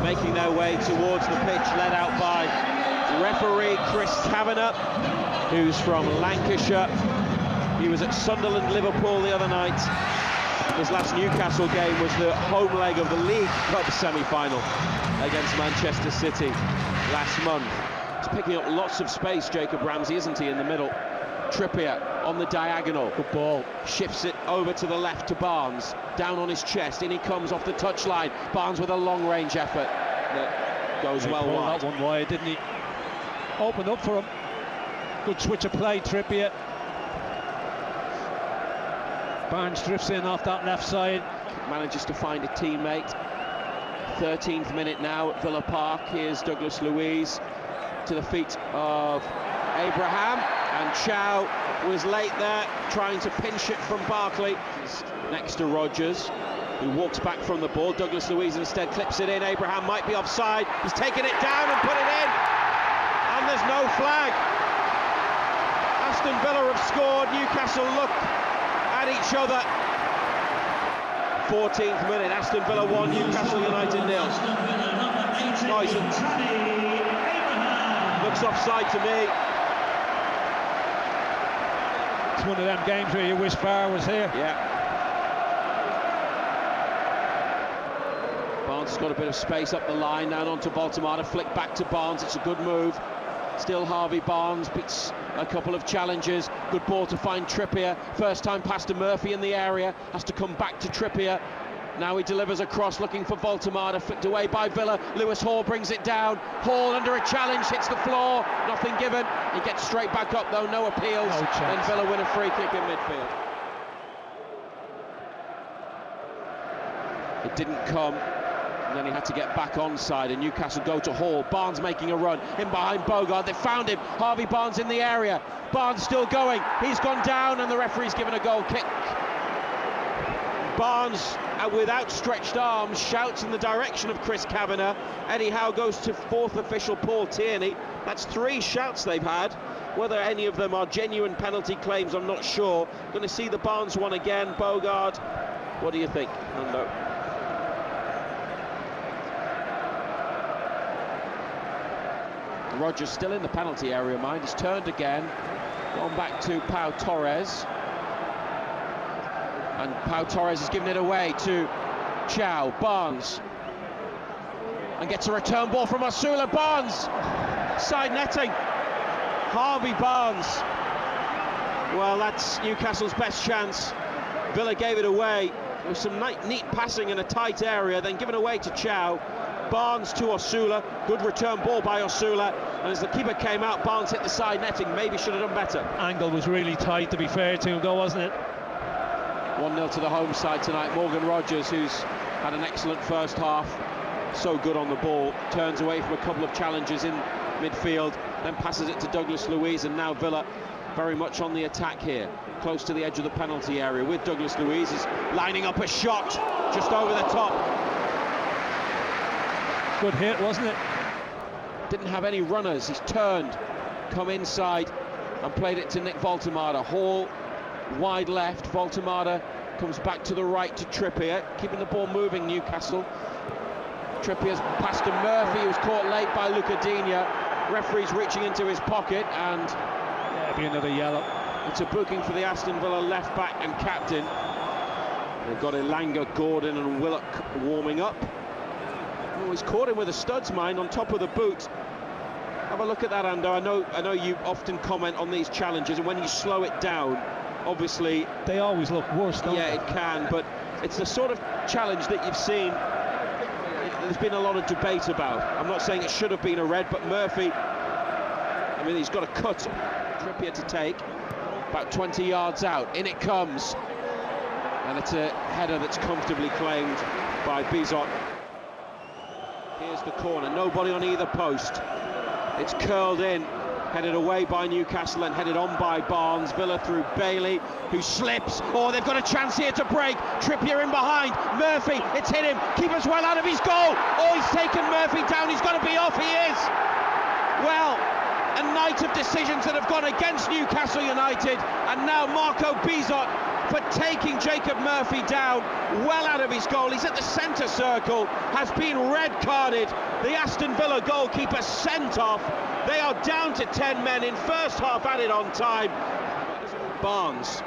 making their way towards the pitch, led out by referee Chris Kavanagh, who's from Lancashire. He was at Sunderland, Liverpool the other night. His last Newcastle game was the home leg of the League Cup semi-final against Manchester City last month. He's picking up lots of space, Jacob Ramsey, isn't he, in the middle? Trippier on the diagonal. Good ball. Shifts it over to the left to Barnes. Down on his chest. In he comes off the touchline. Barnes with a long-range effort that goes well wide. That one wide, didn't he? Opened up for him. Good switch of play, Trippier. Barnes drifts in off that left side. Manages to find a teammate. 13th minute now at Villa Park. Here's Douglas Luiz to the feet of Abraham, and Chow was late there, trying to pinch it from Barkley. He's next to Rodgers, who walks back from the ball. Douglas Luiz instead clips it in. Abraham might be offside. He's taken it down and put it in, and there's no flag. Aston Villa have scored. Newcastle look at each other. 14th minute, Aston Villa 1, Newcastle United 0. Looks offside to me. It's one of them games where you wish VAR was here. Yeah. Barnes has got a bit of space up the line, down onto Baltimore, flick back to Barnes. It's a good move. Still Harvey Barnes beats a couple of challenges. Good ball to find Trippier. First time past to Murphy in the area. Has to come back to Trippier. Now he delivers across, looking for Baltimore, flicked away by Villa. Lewis Hall brings it down. Hall under a challenge, hits the floor. Nothing given. He gets straight back up though, no appeals. No chance. And Villa win a free kick in midfield. It didn't come. And then he had to get back onside, and Newcastle go to Hall. Barnes making a run in behind Bogard. They found him. Harvey Barnes in the area. Barnes still going. He's gone down, and the referee's given a goal kick. Barnes, with outstretched arms, shouts in the direction of Chris Kavanagh. Eddie Howe goes to fourth official Paul Tierney. That's 3 shouts they've had. Whether any of them are genuine penalty claims, I'm not sure. Going to see the Barnes one again. Bogard, what do you think? Nando? Rodgers still in the penalty area, mind. He's turned again, gone back to Pau Torres, and Pau Torres has given it away to Chow. Barnes, and gets a return ball from Osula. Barnes, side netting. Harvey Barnes. Well, that's Newcastle's best chance. Villa gave it away with some neat passing in a tight area, then given away to Chow. Barnes to Osula, good return ball by Osula, and as the keeper came out, Barnes hit the side netting. Maybe should have done better. Angle was really tight, to be fair to him though, wasn't it? 1-0 to the home side tonight. Morgan Rodgers, who's had an excellent first half, so good on the ball, turns away from a couple of challenges in midfield, then passes it to Douglas Luiz, and now Villa very much on the attack here, close to the edge of the penalty area, with Douglas Luiz is lining up a shot just over the top. Good hit, wasn't it? Didn't have any runners. He's turned, come inside, and played it to Nick Baltimore. Hall wide left. Baltimore comes back to the right to Trippier, keeping the ball moving. Newcastle. Trippier's passed to Murphy, who was caught late by Lucadinha. Referee's reaching into his pocket, and it'll be another yellow. It's a booking for the Aston Villa left back and captain. They've got Elanga, Gordon, and Willock warming up. Oh, he's caught him with a studs, mind, on top of the boot. Have a look at that, Ando. I know you often comment on these challenges, and when you slow it down, obviously they always look worse, don't they? Yeah, it can, but it's the sort of challenge that you've seen there's been a lot of debate about. I'm not saying it should have been a red, but Murphy, I mean, he's got a cut. Trippier to take, about 20 yards out. In it comes, and it's a header that's comfortably claimed by Bizot. Here's the corner, nobody on either post. It's curled in, headed away by Newcastle and headed on by Barnes. Villa through Bailey, who slips. Oh, they've got a chance here to break. Trippier in behind. Murphy, it's hit him. Keeper's well out of his goal. Oh, he's taken Murphy down. He's got to be off. He is. Well, a night of decisions that have gone against Newcastle United. And now Marco Bizot for taking Jacob Murphy down well out of his goal. He's at the centre circle, has been red carded. The Aston Villa goalkeeper sent off. They are down to 10 men in first half added on time. Barnes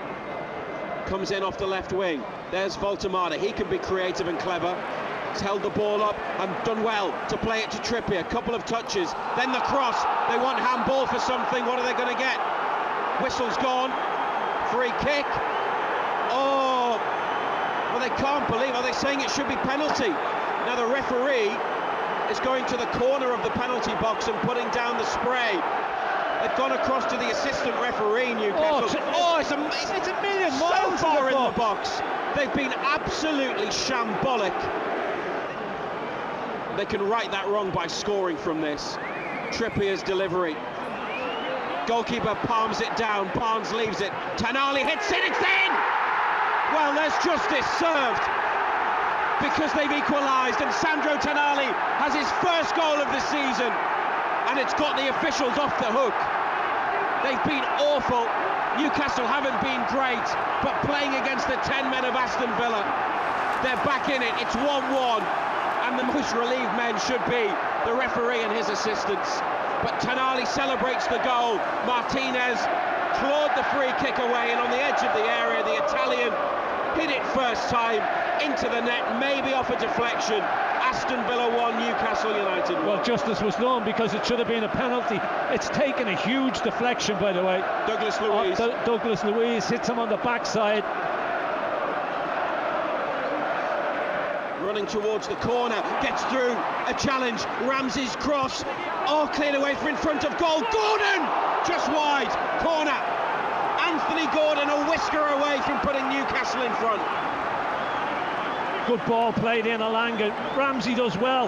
comes in off the left wing. There's Voltemada. He can be creative and clever. He's held the ball up and done well to play it to Trippier. A couple of touches, then the cross. They want handball for something. What are they going to get? Whistle's gone. Free kick. Oh, well, they can't believe. Are they saying it should be penalty? Now the referee is going to the corner of the penalty box and putting down the spray. They've gone across to the assistant referee, Newcastle. It's a million miles so far in the box. They've been absolutely shambolic. They can right that wrong by scoring from this. Trippier's delivery. Goalkeeper palms it down. Barnes leaves it. Tonali hits it. It's in! Well, there's justice served because they've equalised, and Sandro Tonali has his first goal of the season, and it's got the officials off the hook. They've been awful. Newcastle haven't been great, but playing against the 10 men of Aston Villa, they're back in it. It's 1-1, and the most relieved men should be the referee and his assistants. But Tonali celebrates the goal. Martinez clawed the free kick away, and on the edge of the area, the Italian hit it first time into the net, maybe off a deflection. Aston Villa 1, Newcastle United 1. Well, justice was done because it should have been a penalty. It's taken a huge deflection, by the way. Douglas Luiz. Douglas Luiz hits him on the backside. Running towards the corner, gets through, a challenge, Ramsey's cross, cleared away in front of goal, Gordon! Just wide, corner, Anthony Gordon a whisker away from putting Newcastle in front. Good ball played in Elanga. Ramsey does well.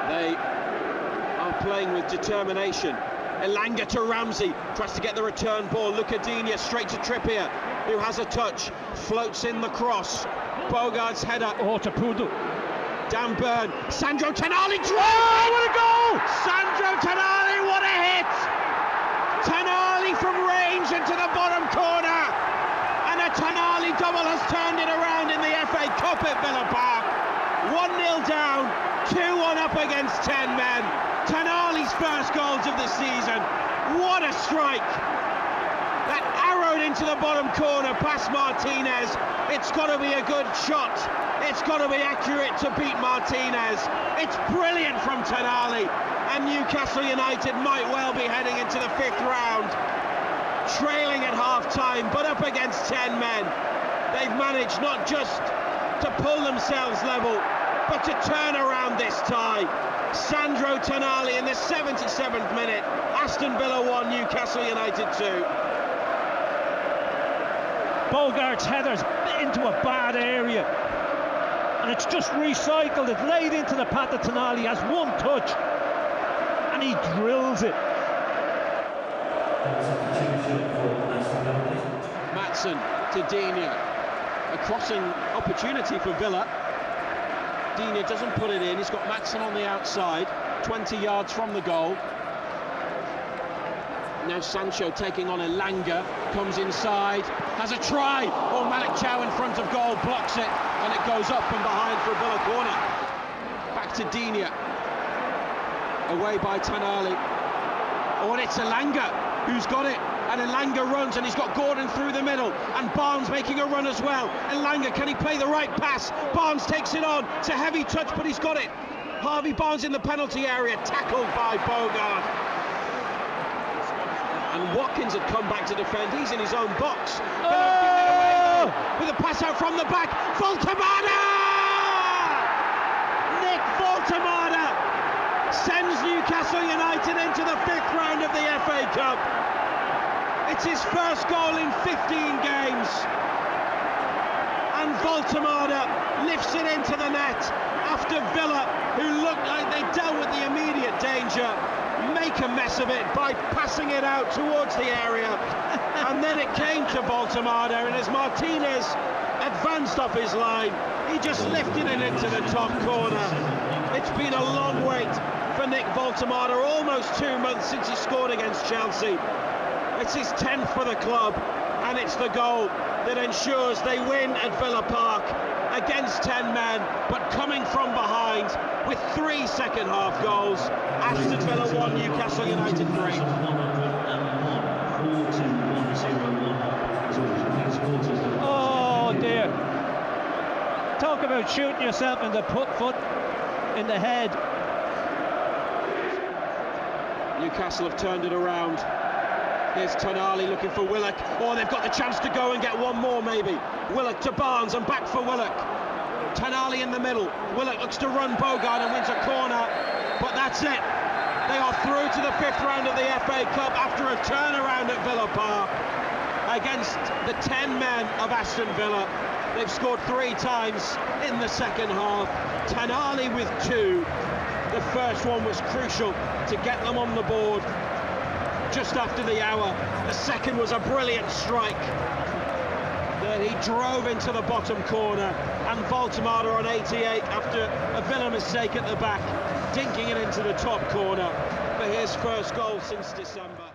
They are playing with determination. Elanga to Ramsey, tries to get the return ball. Lucadinha straight to Trippier, who has a touch, floats in the cross. Bogart's header. To Poodle. Dan Burn, Sandro Tonali drives! Oh, what a goal! Sandro Tonali, what a hit! Tonali from range into the bottom corner, and a Tonali double has turned it around in the FA Cup at Villa Park. 1-0 down, 2-1 up against 10 men. Tonali's first goals of the season. What a strike! That arrowed into the bottom corner past Martinez. It's got to be a good shot. It's got to be accurate to beat Martinez. It's brilliant from Tonali, and Newcastle United might well be heading into the 5th round, trailing at half-time, but up against 10 men. They've managed not just to pull themselves level, but to turn around this tie. Sandro Tonali in the 77th minute. Aston Villa 1, Newcastle United 2. Bogart's header's into a bad area, and it's just recycled. It's laid into the path that Tonali has one touch, and he drills it. Maatsen to Digne, a crossing opportunity for Villa. Digne doesn't put it in. He's got Maatsen on the outside, 20 yards from the goal. Now Sancho taking on Elanga, comes inside, has a try. Oh, Malik Chow in front of goal, blocks it, and it goes up and behind for a Villa corner. Back to Digne, away by Tonali. Oh, and it's Elanga who's got it, and Elanga runs, and he's got Gordon through the middle, and Barnes making a run as well. Elanga, can he play the right pass? Barnes takes it on, it's a heavy touch, but he's got it. Harvey Barnes in the penalty area, tackled by Bogart. And Watkins had come back to defend. He's in his own box. With a pass out from the back. Voltemada! Nick Voltemada sends Newcastle United into the 5th round of the FA Cup. It's his first goal in 15 games. And Voltemada lifts it into the net after Villa, who looked like they dealt with the immediate danger, make a mess of it by passing it out towards the area. And then it came to Voltemada, and as Martinez advanced off his line, he just lifted it into the top corner. It's been a long wait for Nick Voltemada, almost 2 months since he scored against Chelsea. It's his 10th for the club, and it's the goal that ensures they win at Villa Park against 10 men, but coming from behind with 3 second-half goals. Aston Villa 1, Newcastle United 3. Oh dear. Talk about shooting yourself in the foot in the head. Newcastle have turned it around. Here's Tonali looking for Willock. Oh, they've got the chance to go and get one more, maybe. Willock to Barnes and back for Willock. Tonali in the middle. Willock looks to run Bogard and wins a corner, but that's it. They are through to the 5th round of the FA Cup after a turnaround at Villa Park against the 10 men of Aston Villa. They've scored 3 times in the second half. Tonali with 2. The first one was crucial to get them on the board just after the hour. The second was a brilliant strike that he drove into the bottom corner, and Voltemada on 88 after a Villa mistake at the back, dinking it into the top corner for his first goal since December.